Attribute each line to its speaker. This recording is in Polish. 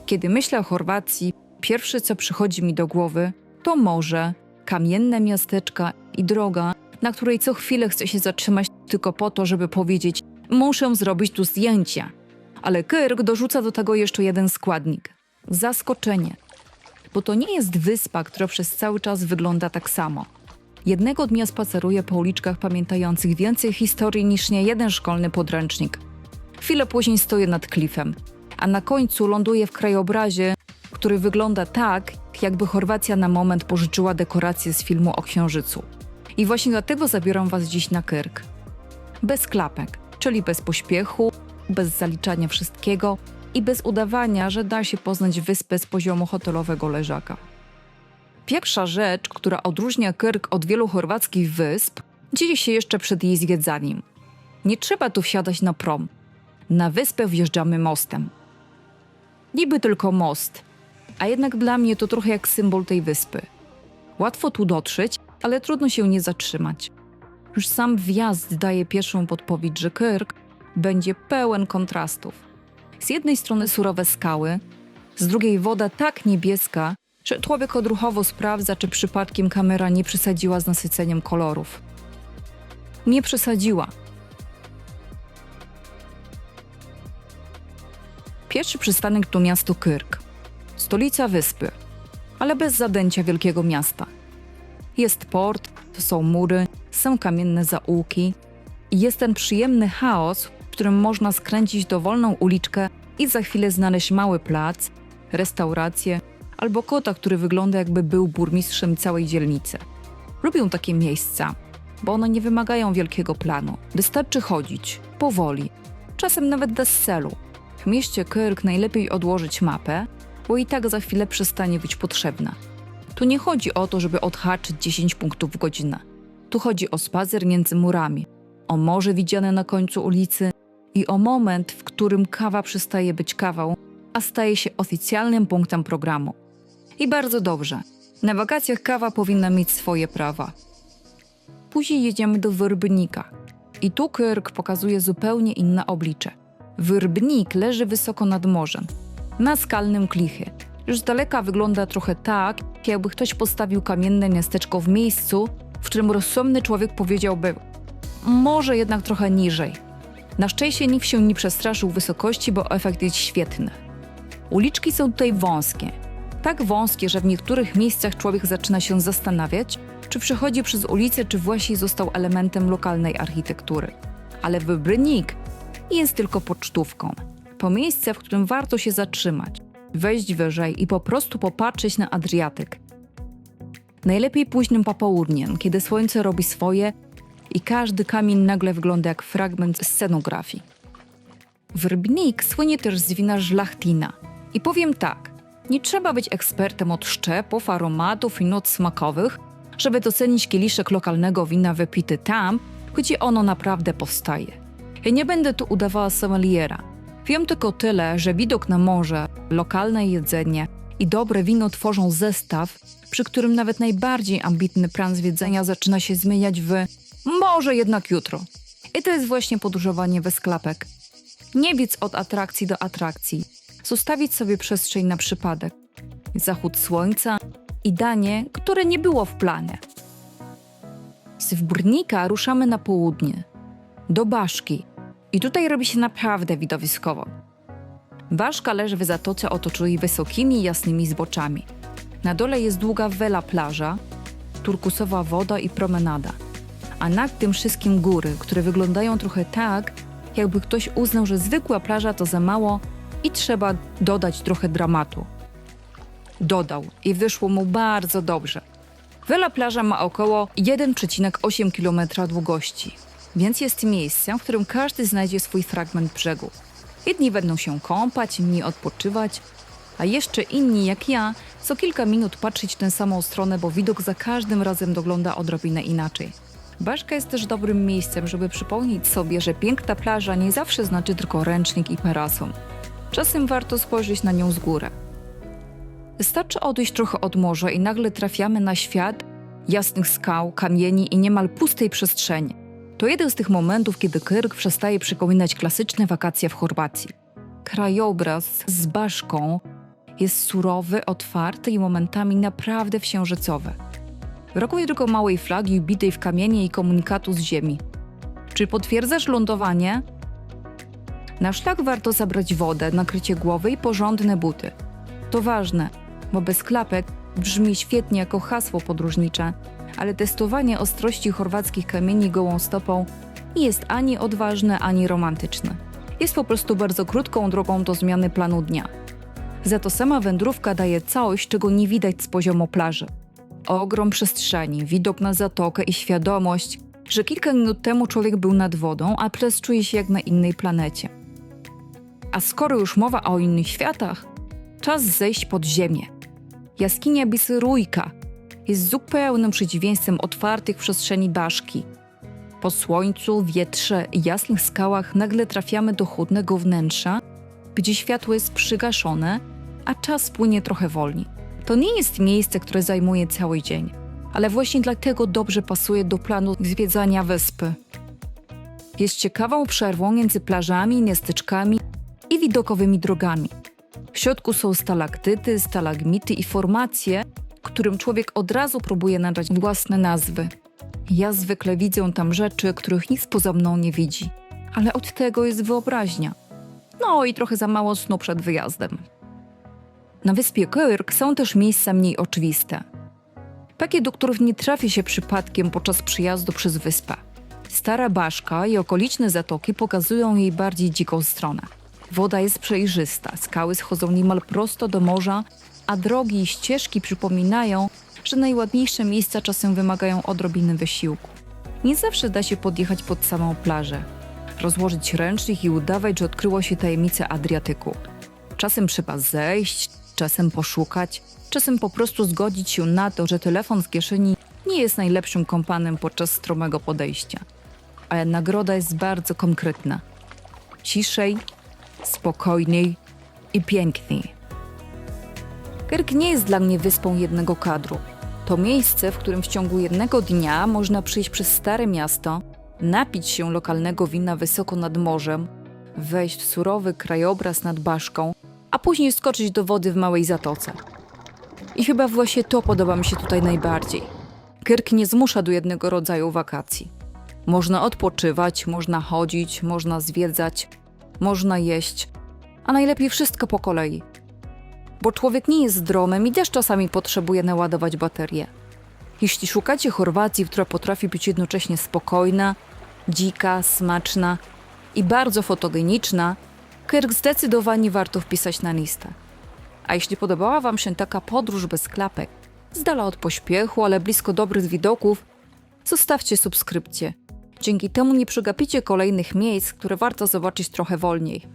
Speaker 1: Kiedy myślę o Chorwacji, pierwsze co przychodzi mi do głowy to morze, kamienne miasteczka i droga, na której co chwilę chcę się zatrzymać tylko po to, żeby powiedzieć: muszę zrobić tu zdjęcia. Ale Krk dorzuca do tego jeszcze jeden składnik – zaskoczenie. Bo to nie jest wyspa, która przez cały czas wygląda tak samo. Jednego dnia spaceruję po uliczkach pamiętających więcej historii niż niejeden szkolny podręcznik. Chwilę później stoję nad klifem, a na końcu ląduję w krajobrazie, który wygląda tak, jakby Chorwacja na moment pożyczyła dekoracje z filmu o Księżycu. I właśnie dlatego zabieram was dziś na Krk. Bez klapek, czyli bez pośpiechu, bez zaliczania wszystkiego i bez udawania, że da się poznać wyspę z poziomu hotelowego leżaka. Pierwsza rzecz, która odróżnia Krk od wielu chorwackich wysp, dzieje się jeszcze przed jej zwiedzaniem. Nie trzeba tu wsiadać na prom. Na wyspę wjeżdżamy mostem. Niby tylko most, a jednak dla mnie to trochę jak symbol tej wyspy. Łatwo tu dotrzeć, ale trudno się nie zatrzymać. Już sam wjazd daje pierwszą podpowiedź, że Krk będzie pełen kontrastów. Z jednej strony surowe skały, z drugiej woda tak niebieska, że człowiek odruchowo sprawdza, czy przypadkiem kamera nie przesadziła z nasyceniem kolorów. Nie przesadziła. Pierwszy przystanek to miasto Krk, stolica wyspy, ale bez zadęcia wielkiego miasta. Jest port, to są mury, są kamienne zaułki i jest ten przyjemny chaos, w którym można skręcić dowolną uliczkę i za chwilę znaleźć mały plac, restaurację albo kota, który wygląda, jakby był burmistrzem całej dzielnicy. Lubię takie miejsca, bo one nie wymagają wielkiego planu. Wystarczy chodzić, powoli, czasem nawet bez celu. W mieście Krk najlepiej odłożyć mapę, bo i tak za chwilę przestanie być potrzebna. Tu nie chodzi o to, żeby odhaczyć 10 punktów w godzinę. Tu chodzi o spacer między murami, o morze widziane na końcu ulicy i o moment, w którym kawa przestaje być kawą, a staje się oficjalnym punktem programu. I bardzo dobrze. Na wakacjach kawa powinna mieć swoje prawa. Później jedziemy do Vrbnika. I tu Krk pokazuje zupełnie inne oblicze. Vrbnik leży wysoko nad morzem, na skalnym klifie. Już z daleka wygląda trochę tak, jakby ktoś postawił kamienne miasteczko w miejscu, w którym rozsądny człowiek powiedziałby: może jednak trochę niżej. Na szczęście nikt się nie przestraszył wysokości, bo efekt jest świetny. Uliczki są tutaj wąskie. Tak wąskie, że w niektórych miejscach człowiek zaczyna się zastanawiać, czy przechodzi przez ulicę, czy właśnie został elementem lokalnej architektury. Ale Vrbnik jest tylko pocztówką. To miejsce, w którym warto się zatrzymać, wejść wyżej i po prostu popatrzeć na Adriatyk. Najlepiej późnym popołudniem, kiedy słońce robi swoje i każdy kamień nagle wygląda jak fragment scenografii. Vrbnik słynie też z wina Żlachtina. I powiem tak, nie trzeba być ekspertem od szczepów, aromatów i nut smakowych, żeby docenić kieliszek lokalnego wina wypity tam, gdzie ono naprawdę powstaje. Ja nie będę tu udawała sommeliera. Wiem tylko tyle, że widok na morze, lokalne jedzenie i dobre wino tworzą zestaw, przy którym nawet najbardziej ambitny plan zwiedzenia zaczyna się zmieniać w może jednak jutro. I to jest właśnie podróżowanie bez klapek. Nie biec od atrakcji do atrakcji. Zostawić sobie przestrzeń na przypadek. Zachód słońca i danie, które nie było w planie. Z Vrbnika ruszamy na południe, do Baszki. I tutaj robi się naprawdę widowiskowo. Baszka leży w zatoce otoczonej wysokimi, jasnymi zboczami. Na dole jest długa Vela plaża, turkusowa woda i promenada. A nad tym wszystkim góry, które wyglądają trochę tak, jakby ktoś uznał, że zwykła plaża to za mało i trzeba dodać trochę dramatu. Dodał i wyszło mu bardzo dobrze. Vela plaża ma około 1,8 km długości, więc jest miejscem, w którym każdy znajdzie swój fragment brzegu. Jedni będą się kąpać, inni odpoczywać, a jeszcze inni, jak ja, co kilka minut patrzeć w tę samą stronę, bo widok za każdym razem dogląda odrobinę inaczej. Baszka jest też dobrym miejscem, żeby przypomnieć sobie, że piękna plaża nie zawsze znaczy tylko ręcznik i parasol. Czasem warto spojrzeć na nią z góry. Wystarczy odejść trochę od morza i nagle trafiamy na świat jasnych skał, kamieni i niemal pustej przestrzeni. To jeden z tych momentów, kiedy Krk przestaje przypominać klasyczne wakacje w Chorwacji. Krajobraz z Baszką Jest surowy, otwarty i momentami naprawdę księżycowy. Brakuje tylko małej flagi ubitej w kamienie i komunikatu z ziemi. Czy potwierdzasz lądowanie? Na szlak warto zabrać wodę, nakrycie głowy i porządne buty. To ważne, bo bez klapek brzmi świetnie jako hasło podróżnicze, ale testowanie ostrości chorwackich kamieni gołą stopą nie jest ani odważne, ani romantyczne. Jest po prostu bardzo krótką drogą do zmiany planu dnia. Za to sama wędrówka daje coś, czego nie widać z poziomu plaży. Ogrom przestrzeni, widok na zatokę i świadomość, że kilka minut temu człowiek był nad wodą, a teraz czuje się jak na innej planecie. A skoro już mowa o innych światach, czas zejść pod ziemię. Jaskinia Biserujka jest zupełnym przeciwieństwem otwartych przestrzeni Baszki. Po słońcu, wietrze i jasnych skałach nagle trafiamy do chłodnego wnętrza, gdzie światło jest przygaszone, a czas płynie trochę wolniej. To nie jest miejsce, które zajmuje cały dzień, ale właśnie dlatego dobrze pasuje do planu zwiedzania wyspy. Jest ciekawą przerwą między plażami, miasteczkami i widokowymi drogami. W środku są stalaktyty, stalagmity i formacje, którym człowiek od razu próbuje nadać własne nazwy. Ja zwykle widzę tam rzeczy, których nic poza mną nie widzi, ale od tego jest wyobraźnia. No i trochę za mało snu przed wyjazdem. Na wyspie Kyrk są też miejsca mniej oczywiste. Takie, do których nie trafi się przypadkiem podczas przyjazdu przez wyspę. Stara Baszka i okoliczne zatoki pokazują jej bardziej dziką stronę. Woda jest przejrzysta, skały schodzą niemal prosto do morza, a drogi i ścieżki przypominają, że najładniejsze miejsca czasem wymagają odrobiny wysiłku. Nie zawsze da się podjechać pod samą plażę, rozłożyć ręcznik i udawać, że odkryło się tajemnicę Adriatyku. Czasem trzeba zejść, czasem poszukać, czasem po prostu zgodzić się na to, że telefon z kieszeni nie jest najlepszym kompanem podczas stromego podejścia. Ale nagroda jest bardzo konkretna. Ciszej, spokojniej i piękniej. Kyrk nie jest dla mnie wyspą jednego kadru. To miejsce, w którym w ciągu jednego dnia można przyjść przez stare miasto, napić się lokalnego wina wysoko nad morzem, wejść w surowy krajobraz nad Baszką, a później skoczyć do wody w małej zatoce. I chyba właśnie to podoba mi się tutaj najbardziej. Kyrk nie zmusza do jednego rodzaju wakacji. Można odpoczywać, można chodzić, można zwiedzać, można jeść, a najlepiej wszystko po kolei. Bo człowiek nie jest dromem i też czasami potrzebuje naładować baterię. Jeśli szukacie Chorwacji, która potrafi być jednocześnie spokojna, dzika, smaczna i bardzo fotogeniczna, Kyrk zdecydowanie warto wpisać na listę. A jeśli podobała Wam się taka podróż bez klapek, z dala od pośpiechu, ale blisko dobrych widoków, zostawcie subskrypcję. Dzięki temu nie przegapicie kolejnych miejsc, które warto zobaczyć trochę wolniej.